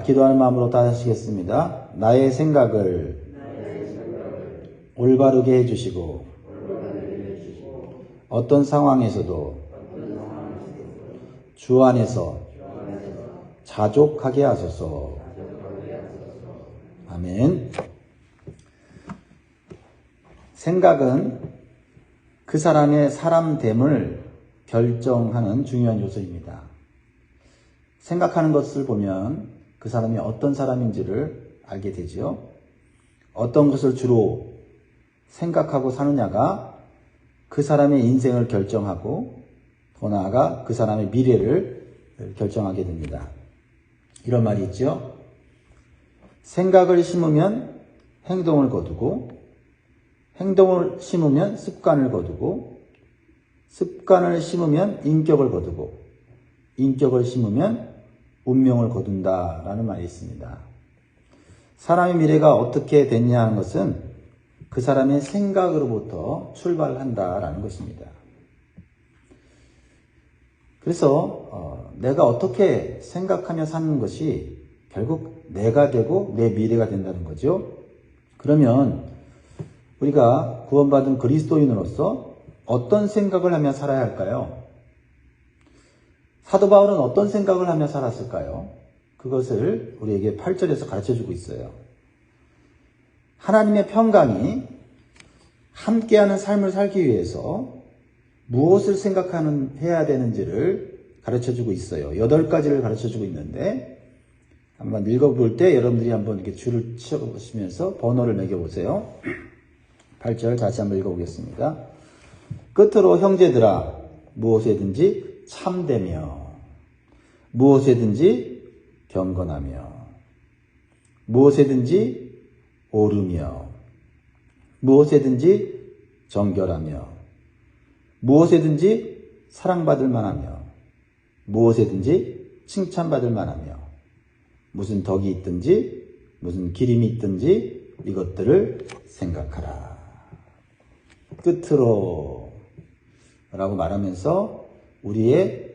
기도하는 마음으로 다 하시겠습니다. 나의 생각을 올바르게 해주시고 어떤 상황에서도 주 안에서 자족하게 하소서. 아멘. 생각은 그 사람의 사람됨을 결정하는 중요한 요소입니다. 생각하는 것을 보면 그 사람이 어떤 사람인지를 알게 되지요. 어떤 것을 주로 생각하고 사느냐가 그 사람의 인생을 결정하고 더 나아가 그 사람의 미래를 결정하게 됩니다. 이런 말이 있죠. 생각을 심으면 행동을 거두고 행동을 심으면 습관을 거두고 습관을 심으면 인격을 거두고 인격을 심으면 운명을 거둔다라는 말이 있습니다. 사람의 미래가 어떻게 됐냐 하는 것은 그 사람의 생각으로부터 출발한다라는 것입니다. 그래서 내가 어떻게 생각하며 사는 것이 결국 내가 되고 내 미래가 된다는 거죠. 그러면 우리가 구원받은 그리스도인으로서 어떤 생각을 하며 살아야 할까요? 사도 바울은 어떤 생각을 하며 살았을까요? 그것을 우리에게 8절에서 가르쳐주고 있어요. 하나님의 평강이 함께하는 삶을 살기 위해서 무엇을 해야 되는지를 가르쳐주고 있어요. 8가지를 가르쳐주고 있는데 한번 읽어볼 때 여러분들이 한번 이렇게 줄을 치어보시면서 번호를 매겨보세요. 8절 다시 한번 읽어보겠습니다. 끝으로 형제들아 무엇에든지 참되며 무엇에든지 경건하며 무엇에든지 옳으며 무엇에든지 정결하며 무엇에든지 사랑받을 만하며 무엇에든지 칭찬받을 만하며 무슨 덕이 있든지 무슨 기림이 있든지 이것들을 생각하라. 끝으로 라고 말하면서 우리의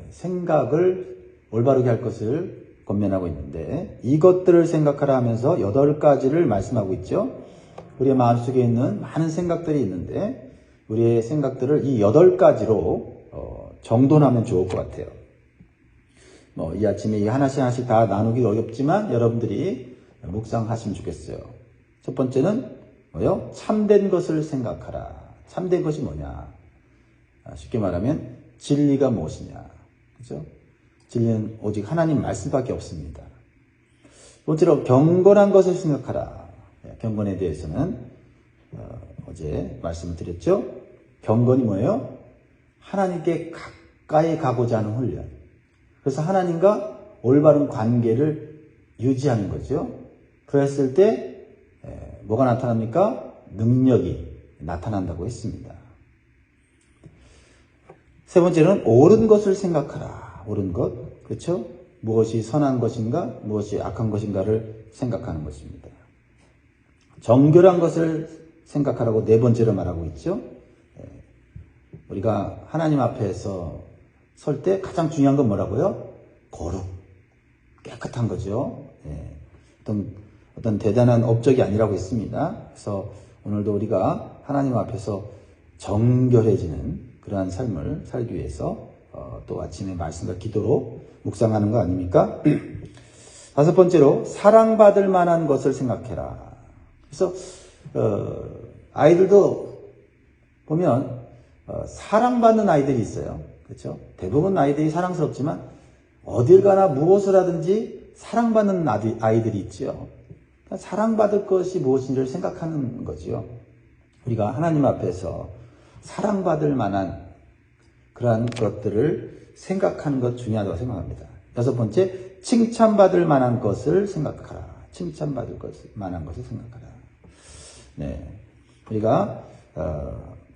생각을 올바르게 할 것을 권면하고 있는데 이것들을 생각하라 하면서 8가지를 말씀하고 있죠. 우리의 마음속에 있는 많은 생각들이 있는데 우리의 생각들을 이 8가지로 정돈하면 좋을 것 같아요. 이 아침에 이 하나씩 다 나누기 어렵지만 여러분들이 묵상하시면 좋겠어요. 첫 번째는 뭐요? 참된 것을 생각하라. 참된 것이 뭐냐? 쉽게 말하면 진리가 무엇이냐? 그죠? 진리는 오직 하나님 말씀밖에 없습니다. 번째로 경건한 것을 생각하라. 경건에 대해서는 어제 말씀을 드렸죠. 경건이 뭐예요? 하나님께 가까이 가고자 하는 훈련. 그래서 하나님과 올바른 관계를 유지하는 거죠. 그랬을 때 뭐가 나타납니까? 능력이 나타난다고 했습니다. 세 번째는 옳은 것을 생각하라. 옳은 것. 그렇죠? 무엇이 선한 것인가, 무엇이 악한 것인가를 생각하는 것입니다. 정결한 것을 생각하라고 4번째로 말하고 있죠. 우리가 하나님 앞에서 설 때 가장 중요한 건 뭐라고요? 거룩. 깨끗한 거죠. 어떤 대단한 업적이 아니라고 했습니다. 그래서 오늘도 우리가 하나님 앞에서 정결해지는 그러한 삶을 살기 위해서 또 아침에 말씀과 기도로 묵상하는 거 아닙니까? 5번째로 사랑받을 만한 것을 생각해라. 그래서 아이들도 보면 사랑받는 아이들이 있어요. 그렇죠? 대부분 아이들이 사랑스럽지만 어딜 가나 무엇을 하든지 사랑받는 아이들이 있죠. 그러니까 사랑받을 것이 무엇인지를 생각하는 거죠. 우리가 하나님 앞에서 사랑받을 만한 그러한 것들을 생각하는 것 중요하다고 생각합니다. 6번째, 칭찬받을 만한 것을 생각하라. 칭찬받을 만한 것을 생각하라. 네, 우리가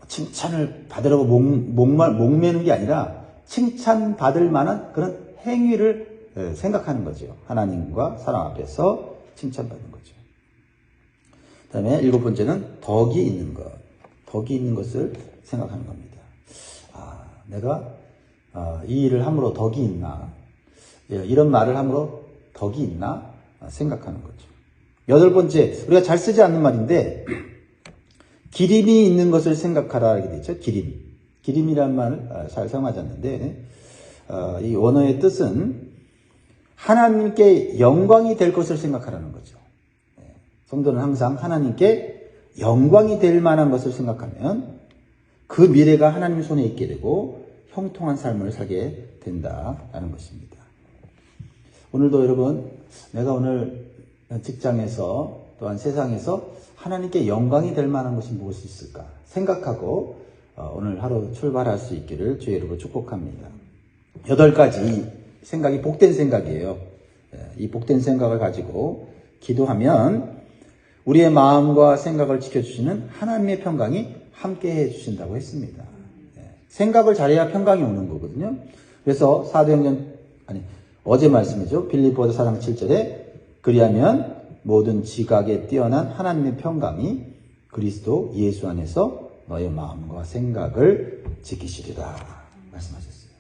칭찬을 받으려고 목매는 게 아니라 칭찬받을 만한 그런 행위를 생각하는 거죠. 하나님과 사람 앞에서 칭찬받는 거죠. 그 다음에 7번째는 덕이 있는 것. 덕이 있는 것을 생각하는 겁니다. 내가 이 일을 함으로 덕이 있나? 이런 말을 함으로 덕이 있나 생각하는 거죠. 여덟 번째, 우리가 잘 쓰지 않는 말인데 기림이 있는 것을 생각하라 이렇게 되죠. 기림이라는 말을 잘 사용하지 않는데 이 원어의 뜻은 하나님께 영광이 될 것을 생각하라는 거죠. 성도는 항상 하나님께 영광이 될 만한 것을 생각하면 그 미래가 하나님 손에 있게 되고 형통한 삶을 살게 된다라는 것입니다. 오늘도 여러분, 내가 오늘 직장에서 또한 세상에서 하나님께 영광이 될 만한 것이 무엇이 있을까 생각하고 오늘 하루 출발할 수 있기를 주의 이름으로 축복합니다. 8가지 생각이 복된 생각이에요. 이 복된 생각을 가지고 기도하면 우리의 마음과 생각을 지켜주시는 하나님의 평강이 함께 해주신다고 했습니다. 생각을 잘해야 평강이 오는 거거든요. 그래서 어제 말씀이죠. 빌립보서 4장 7절에 그리하면 모든 지각에 뛰어난 하나님의 평강이 그리스도 예수 안에서 너의 마음과 생각을 지키시리라 말씀하셨어요.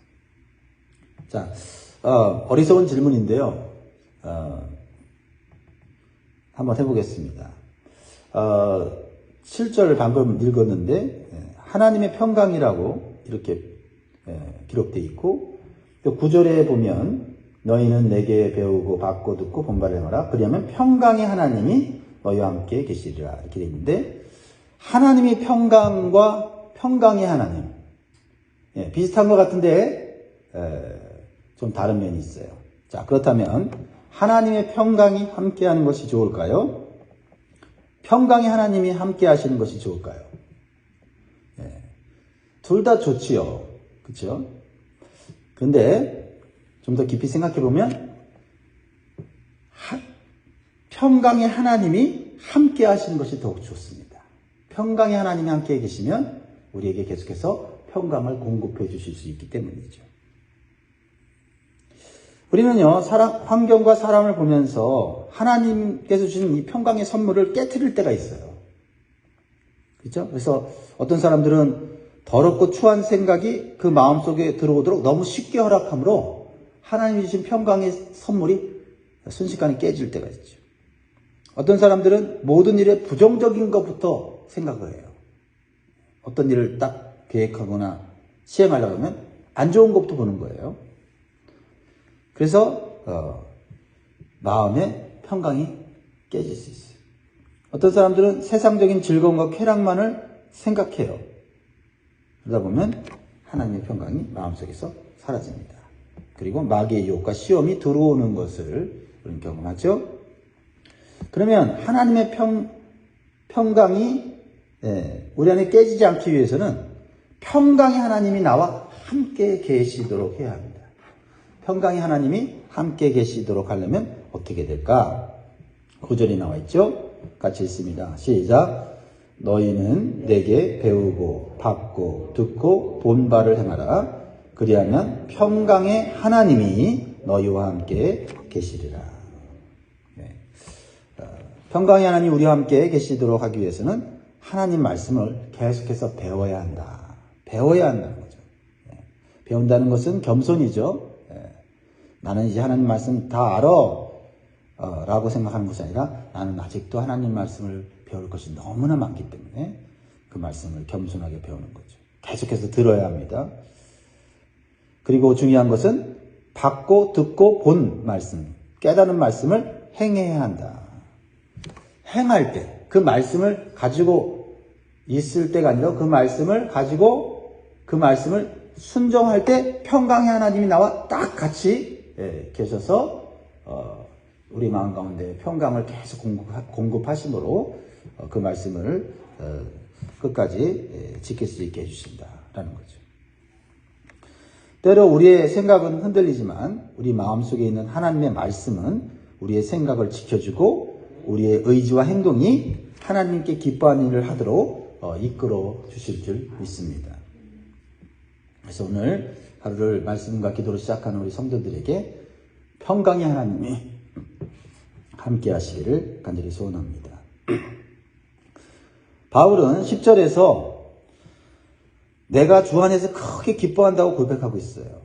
자, 어리석은 질문인데요. 한번 해보겠습니다. 7절 방금 읽었는데 하나님의 평강이라고 이렇게 기록되어 있고 또 9절에 보면 너희는 내게 배우고 받고 듣고 본받을 행하라. 그리하면 평강의 하나님이 너희와 함께 계시리라 이렇게 되어 있는데 하나님이 평강과 평강의 하나님 비슷한 것 같은데 좀 다른 면이 있어요. 자, 그렇다면 하나님의 평강이 함께하는 것이 좋을까요? 평강의 하나님이 함께 하시는 것이 좋을까요? 둘 다 좋지요. 그렇죠? 근데 좀 더 깊이 생각해 보면 평강의 하나님이 함께 하시는 것이 더욱 좋습니다. 평강의 하나님이 함께 계시면 우리에게 계속해서 평강을 공급해 주실 수 있기 때문이죠. 우리는요, 환경과 사람을 보면서 하나님께서 주신 이 평강의 선물을 깨트릴 때가 있어요. 그렇죠? 그래서 어떤 사람들은 더럽고 추한 생각이 그 마음속에 들어오도록 너무 쉽게 허락하므로 하나님이 주신 평강의 선물이 순식간에 깨질 때가 있죠. 어떤 사람들은 모든 일에 부정적인 것부터 생각을 해요. 어떤 일을 딱 계획하거나 시행하려고 하면 안 좋은 것부터 보는 거예요. 그래서 마음의 평강이 깨질 수 있어요. 어떤 사람들은 세상적인 즐거움과 쾌락만을 생각해요. 그러다 보면 하나님의 평강이 마음속에서 사라집니다. 그리고 마귀의 유혹과 시험이 들어오는 것을 우리는 경험하죠. 그러면 하나님의 평강이 우리 안에 깨지지 않기 위해서는 평강의 하나님이 나와 함께 계시도록 해야 합니다. 평강의 하나님이 함께 계시도록 하려면 어떻게 될까? 9절이 나와 있죠? 같이 읽습니다. 시작. 너희는 내게 배우고 받고 듣고 본바를 행하라. 그리하면 평강의 하나님이 너희와 함께 계시리라. 평강의 하나님이 우리와 함께 계시도록 하기 위해서는 하나님 말씀을 계속해서 배워야 한다. 배워야 한다는 거죠. 배운다는 것은 겸손이죠. 나는 이제 하나님 말씀 다 알아 라고 생각하는 것이 아니라 나는 아직도 하나님 말씀을 배울 것이 너무나 많기 때문에 그 말씀을 겸손하게 배우는 거죠. 계속해서 들어야 합니다. 그리고 중요한 것은 받고 듣고 본 말씀, 깨달은 말씀을 행해야 한다. 행할 때, 그 말씀을 가지고 있을 때가 아니라 그 말씀을 가지고 그 말씀을 순종할 때 평강의 하나님이 나와 딱 같이 계셔서 우리 마음 가운데 평강을 계속 공급하심으로 그 말씀을 끝까지 지킬 수 있게 해주신다라는 거죠. 때로 우리의 생각은 흔들리지만 우리 마음속에 있는 하나님의 말씀은 우리의 생각을 지켜주고 우리의 의지와 행동이 하나님께 기뻐하는 일을 하도록 이끌어 주실 줄 믿습니다. 그래서 오늘 하루를 말씀과 기도로 시작하는 우리 성도들에게 평강의 하나님이 함께 하시기를 간절히 소원합니다. 바울은 10절에서 내가 주 안에서 크게 기뻐한다고 고백하고 있어요.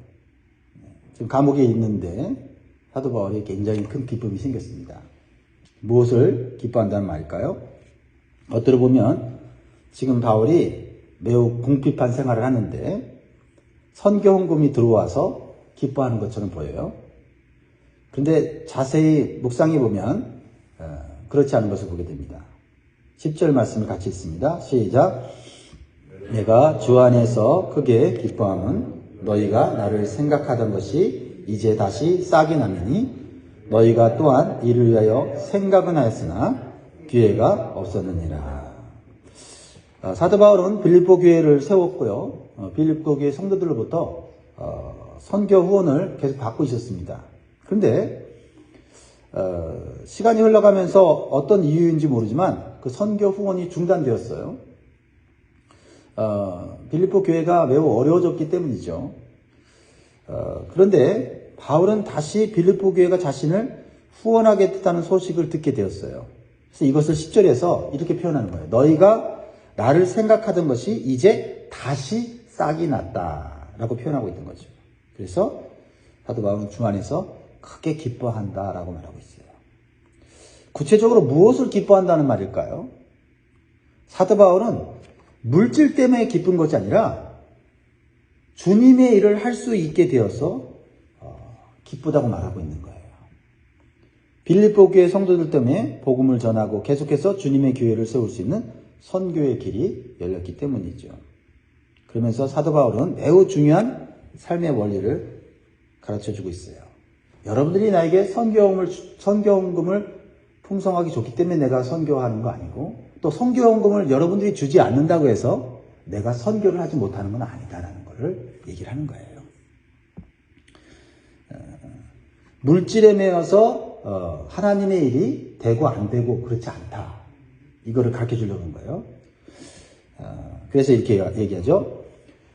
지금 감옥에 있는데 사도 바울이 굉장히 큰 기쁨이 생겼습니다. 무엇을 기뻐한다는 말일까요? 겉으로 보면 지금 바울이 매우 궁핍한 생활을 하는데 선교 헌금이 들어와서 기뻐하는 것처럼 보여요. 그런데 자세히 묵상해 보면 그렇지 않은 것을 보게 됩니다. 10절 말씀을 같이 읽습니다. 시작. 내가 주 안에서 크게 기뻐함은 너희가 나를 생각하던 것이 이제 다시 싹이 나느니 너희가 또한 이를 위하여 생각은 하였으나 기회가 없었느니라. 사도 바울은 빌립보 교회를 세웠고요. 빌립보 교회 성도들로부터 선교 후원을 계속 받고 있었습니다. 그런데 시간이 흘러가면서 어떤 이유인지 모르지만 그 선교 후원이 중단되었어요. 빌립보 교회가 매우 어려워졌기 때문이죠. 그런데 바울은 다시 빌립보 교회가 자신을 후원하겠다는 소식을 듣게 되었어요. 그래서 이것을 10절에서 이렇게 표현하는 거예요. 너희가 나를 생각하던 것이 이제 다시 싹이 났다라고 표현하고 있는 거죠. 그래서 사도 바울은 주 안에서 크게 기뻐한다라고 말하고 있어요. 구체적으로 무엇을 기뻐한다는 말일까요? 사도 바울은 물질 때문에 기쁜 것이 아니라 주님의 일을 할 수 있게 되어서 기쁘다고 말하고 있는 거예요. 빌립보 교회 성도들 때문에 복음을 전하고 계속해서 주님의 교회를 세울 수 있는 선교의 길이 열렸기 때문이죠. 그러면서 사도 바울은 매우 중요한 삶의 원리를 가르쳐주고 있어요. 여러분들이 나에게 선교헌금을 풍성하게 줬기 때문에 내가 선교하는 거 아니고 또 선교헌금을 여러분들이 주지 않는다고 해서 내가 선교를 하지 못하는 건 아니다라는 것을 얘기를 하는 거예요. 물질에 매여서 하나님의 일이 되고 안 되고 그렇지 않다. 이거를 가르쳐 주려는 거예요. 그래서 이렇게 얘기하죠.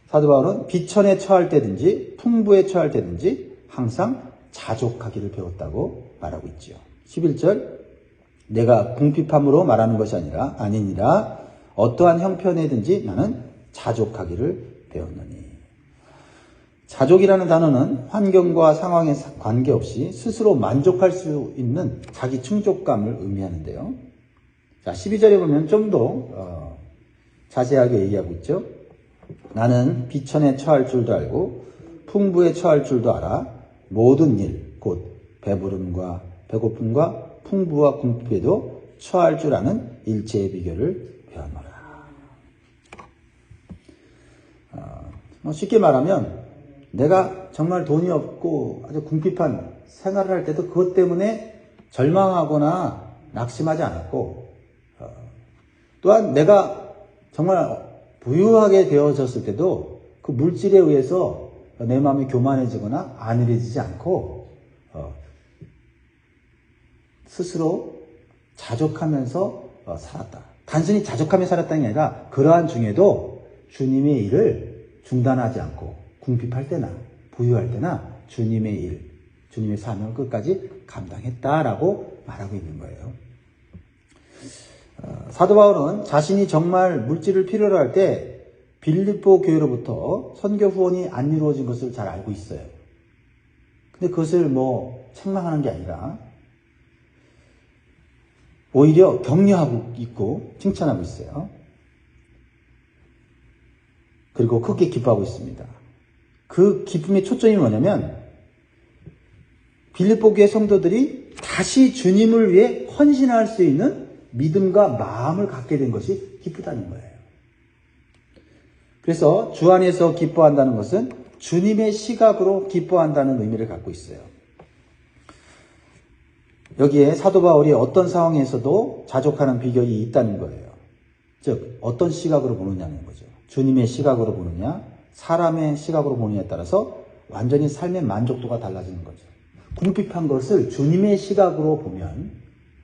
사도 바울은 비천에 처할 때든지 풍부에 처할 때든지 항상 자족하기를 배웠다고 말하고 있죠. 11절 내가 궁핍함으로 말하는 것이 아니니라 어떠한 형편에든지 나는 자족하기를 배웠노니. 자족이라는 단어는 환경과 상황에 관계없이 스스로 만족할 수 있는 자기 충족감을 의미하는데요. 자, 12절에 보면 좀 더 자세하게 얘기하고 있죠. 나는 비천에 처할 줄도 알고 풍부에 처할 줄도 알아 모든 일, 곧 배부름과 배고픔과 풍부와 궁핍에도 처할 줄 아는 일체의 비결을 배워노라. 쉽게 말하면 내가 정말 돈이 없고 아주 궁핍한 생활을 할 때도 그것 때문에 절망하거나 낙심하지 않았고 또한 내가 정말 부유하게 되어졌을 때도 그 물질에 의해서 내 마음이 교만해지거나 안일해지지 않고 스스로 자족하면서 살았다. 단순히 자족하며 살았다는 게 아니라 그러한 중에도 주님의 일을 중단하지 않고 궁핍할 때나 부유할 때나 주님의 일, 주님의 사명을 끝까지 감당했다라고 말하고 있는 거예요. 사도 바울은 자신이 정말 물질을 필요로 할 때 빌립보 교회로부터 선교 후원이 안 이루어진 것을 잘 알고 있어요. 근데 그것을 책망하는 게 아니라 오히려 격려하고 있고 칭찬하고 있어요. 그리고 크게 기뻐하고 있습니다. 그 기쁨의 초점이 뭐냐면 빌립보 교회 성도들이 다시 주님을 위해 헌신할 수 있는 믿음과 마음을 갖게 된 것이 기쁘다는 거예요. 그래서 주 안에서 기뻐한다는 것은 주님의 시각으로 기뻐한다는 의미를 갖고 있어요. 여기에 사도 바울이 어떤 상황에서도 자족하는 비결이 있다는 거예요. 즉 어떤 시각으로 보느냐는 거죠. 주님의 시각으로 보느냐 사람의 시각으로 보느냐에 따라서 완전히 삶의 만족도가 달라지는 거죠. 궁핍한 것을 주님의 시각으로 보면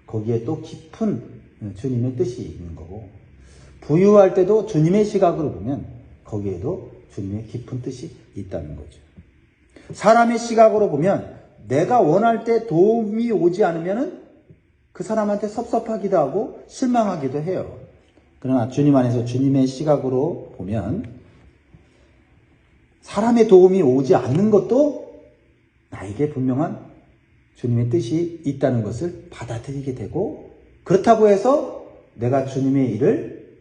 거기에 또 깊은 주님의 뜻이 있는 거고 부유할 때도 주님의 시각으로 보면 거기에도 주님의 깊은 뜻이 있다는 거죠. 사람의 시각으로 보면 내가 원할 때 도움이 오지 않으면 그 사람한테 섭섭하기도 하고 실망하기도 해요. 그러나 주님 안에서 주님의 시각으로 보면 사람의 도움이 오지 않는 것도 나에게 분명한 주님의 뜻이 있다는 것을 받아들이게 되고, 그렇다고 해서 내가 주님의 일을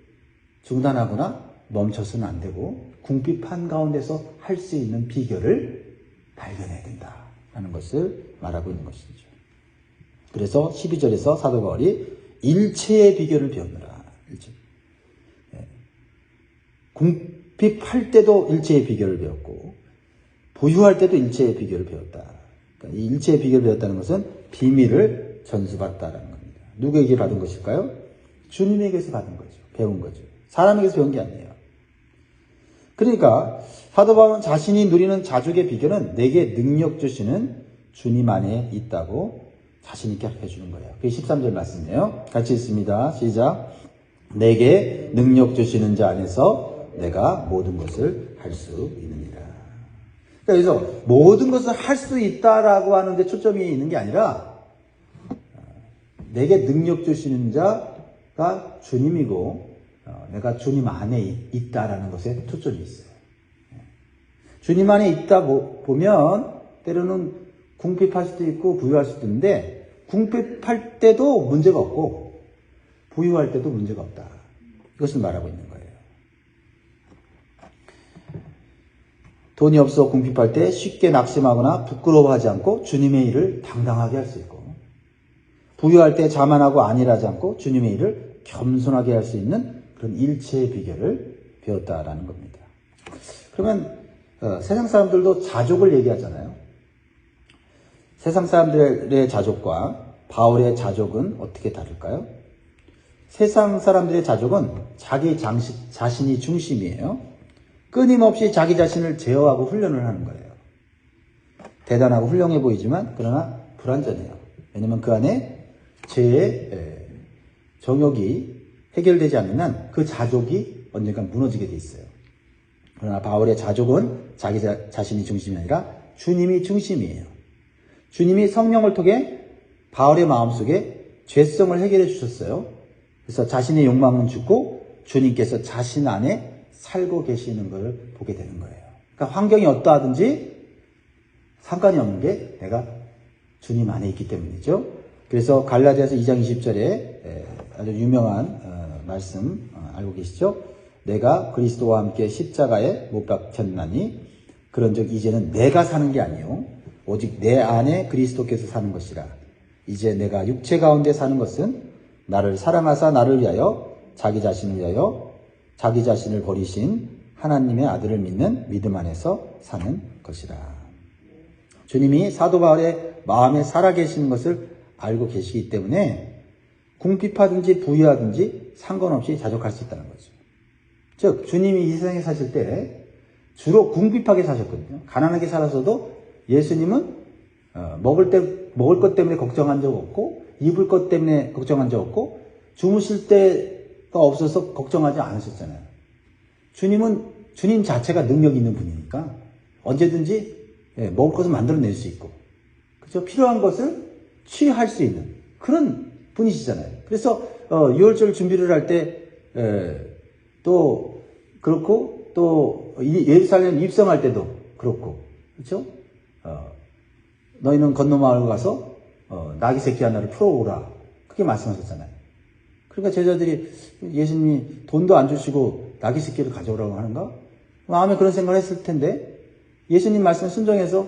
중단하거나 멈춰서는 안 되고 궁핍한 가운데서 할 수 있는 비결을 발견해야 된다라는 것을 말하고 있는 것이죠. 그래서 12절에서 사도 바울이 일체의 비결을 배우느라. 궁핍할 때도 일체의 비결을 배웠고 부유할 때도 일체의 비결을 배웠다. 그러니까 이 일체의 비결을 배웠다는 것은 비밀을 전수받았다는 겁니다. 누구에게 받은 것일까요? 주님에게서 받은 거죠. 배운 거죠. 사람에게서 배운 게 아니에요. 그러니까 사도 바울은 자신이 누리는 자족의 비결은 내게 능력 주시는 주님 안에 있다고 자신 있게 가르쳐 주는 거예요. 그게 13절 말씀이에요. 같이 읽습니다. 시작. 내게 능력 주시는 자 안에서 내가 모든 것을 할 수 있느니라. 그러니까 여기서 모든 것을 할 수 있다라고 하는데 초점이 있는 게 아니라 내게 능력 주시는 자가 주님이고 내가 주님 안에 있다라는 것에 초점이 있어요. 주님 안에 있다 보면 때로는 궁핍할 수도 있고 부유할 수도 있는데 궁핍할 때도 문제가 없고 부유할 때도 문제가 없다. 이것을 말하고 있는 거예요. 돈이 없어 궁핍할 때 쉽게 낙심하거나 부끄러워하지 않고 주님의 일을 당당하게 할 수 있고 부유할 때 자만하고 안일하지 않고 주님의 일을 겸손하게 할 수 있는 그런 일체의 비결을 배웠다라는 겁니다. 그러면 세상 사람들도 자족을 얘기하잖아요. 세상 사람들의 자족과 바울의 자족은 어떻게 다를까요? 세상 사람들의 자족은 자기 자신이 중심이에요. 끊임없이 자기 자신을 제어하고 훈련을 하는 거예요. 대단하고 훌륭해 보이지만 그러나 불완전해요. 왜냐하면 그 안에 죄의 정욕이 해결되지 않는 한 그 자족이 언젠가 무너지게 돼 있어요. 그러나 바울의 자족은 자기 자신이 중심이 아니라 주님이 중심이에요. 주님이 성령을 통해 바울의 마음속에 죄성을 해결해 주셨어요. 그래서 자신의 욕망은 죽고 주님께서 자신 안에 살고 계시는 것을 보게 되는 거예요. 그러니까 환경이 어떠하든지 상관이 없는 게 내가 주님 안에 있기 때문이죠. 그래서 갈라디아서 2장 20절에 아주 유명한 말씀 알고 계시죠? 내가 그리스도와 함께 십자가에 못 박혔나니 그런즉 이제는 내가 사는 게 아니요 오직 내 안에 그리스도께서 사는 것이라. 이제 내가 육체 가운데 사는 것은 나를 사랑하사 나를 위하여 자기 자신을 위하여 자기 자신을 버리신 하나님의 아들을 믿는 믿음 안에서 사는 것이라. 주님이 사도 바울의 마음에 살아계시는 것을 알고 계시기 때문에 궁핍하든지 부유하든지 상관없이 자족할 수 있다는 거죠. 즉 주님이 이 세상에 사실 때 주로 궁핍하게 사셨거든요. 가난하게 살아서도 예수님은 먹을 것 때문에 걱정한 적 없고 입을 것 때문에 걱정한 적 없고 주무실 때가 없어서 걱정하지 않으셨잖아요. 주님은 주님 자체가 능력 있는 분이니까 언제든지 먹을 것을 만들어낼 수 있고 그렇죠? 필요한 것을 취할 수 있는 그런 분이시잖아요. 그래서 유월절 준비를 할 때 또 그렇고 또 예루살렘 입성할 때도 그렇고 그렇죠? 너희는 건너 마을 가서 나귀 새끼 하나를 풀어오라 그렇게 말씀하셨잖아요. 그러니까 제자들이 예수님이 돈도 안 주시고 나귀 새끼를 가져오라고 하는가? 마음에 그런 생각을 했을 텐데 예수님 말씀에 순종해서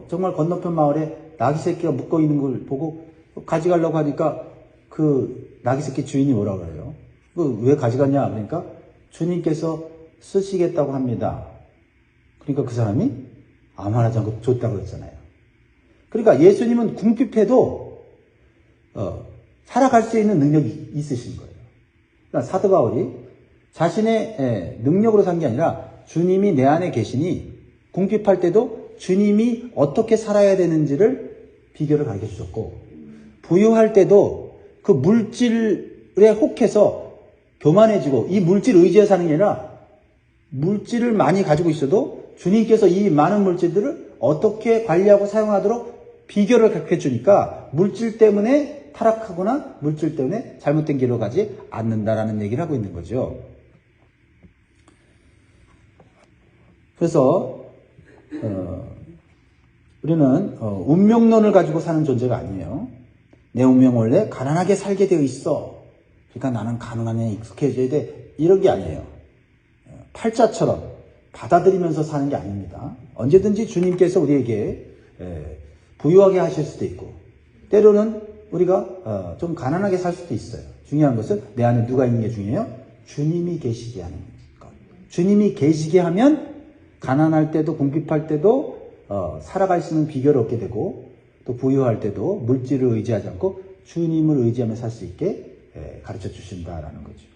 정말 건너편 마을에 나귀 새끼가 묶어 있는 걸 보고 가져가려고 하니까 그 나귀 새끼 주인이 뭐라 그래요? 왜 가져갔냐? 그러니까 주님께서 쓰시겠다고 합니다. 그러니까 그 사람이 아무 말하지 않고 줬다고 그랬잖아요. 그러니까 예수님은 궁핍해도 살아갈 수 있는 능력이 있으신 거예요. 그러니까 사도 바울이 자신의 능력으로 산 게 아니라 주님이 내 안에 계시니 궁핍할 때도 주님이 어떻게 살아야 되는지를 비결을 가르쳐 주셨고 부유할 때도 그 물질에 혹해서 교만해지고 이 물질 의지에 사는 게 아니라 물질을 많이 가지고 있어도 주님께서 이 많은 물질들을 어떻게 관리하고 사용하도록 비결을 가르쳐 주니까 물질 때문에 타락하거나 물질 때문에 잘못된 길로 가지 않는다라는 얘기를 하고 있는 거죠. 그래서 우리는 운명론을 가지고 사는 존재가 아니에요. 내 운명 원래 가난하게 살게 되어 있어. 그러니까 나는 가난에 익숙해져야 돼. 이런 게 아니에요. 팔자처럼 받아들이면서 사는 게 아닙니다. 언제든지 주님께서 우리에게 부유하게 하실 수도 있고 때로는 우리가 좀 가난하게 살 수도 있어요. 중요한 것은 내 안에 누가 있는 게 중요해요? 주님이 계시게 하는 것. 주님이 계시게 하면 가난할 때도 궁핍할 때도 살아갈 수 있는 비결을 얻게 되고 또 부유할 때도 물질을 의지하지 않고 주님을 의지하며 살 수 있게 가르쳐 주신다라는 거죠.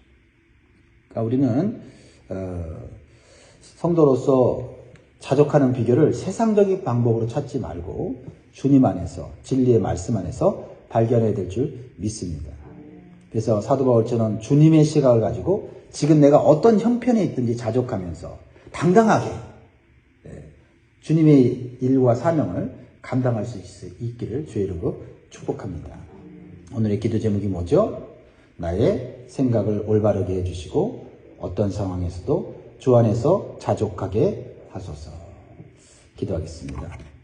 그러니까 우리는 성도로서 자족하는 비결을 세상적인 방법으로 찾지 말고 주님 안에서 진리의 말씀 안에서 발견해야 될 줄 믿습니다. 그래서 사도 바울처럼 주님의 시각을 가지고 지금 내가 어떤 형편에 있든지 자족하면서 당당하게 주님의 일과 사명을 감당할 수 있기를 주의 이름으로 축복합니다. 오늘의 기도 제목이 뭐죠? 나의 생각을 올바르게 해주시고 어떤 상황에서도 주 안에서 자족하게 하소서. 기도하겠습니다.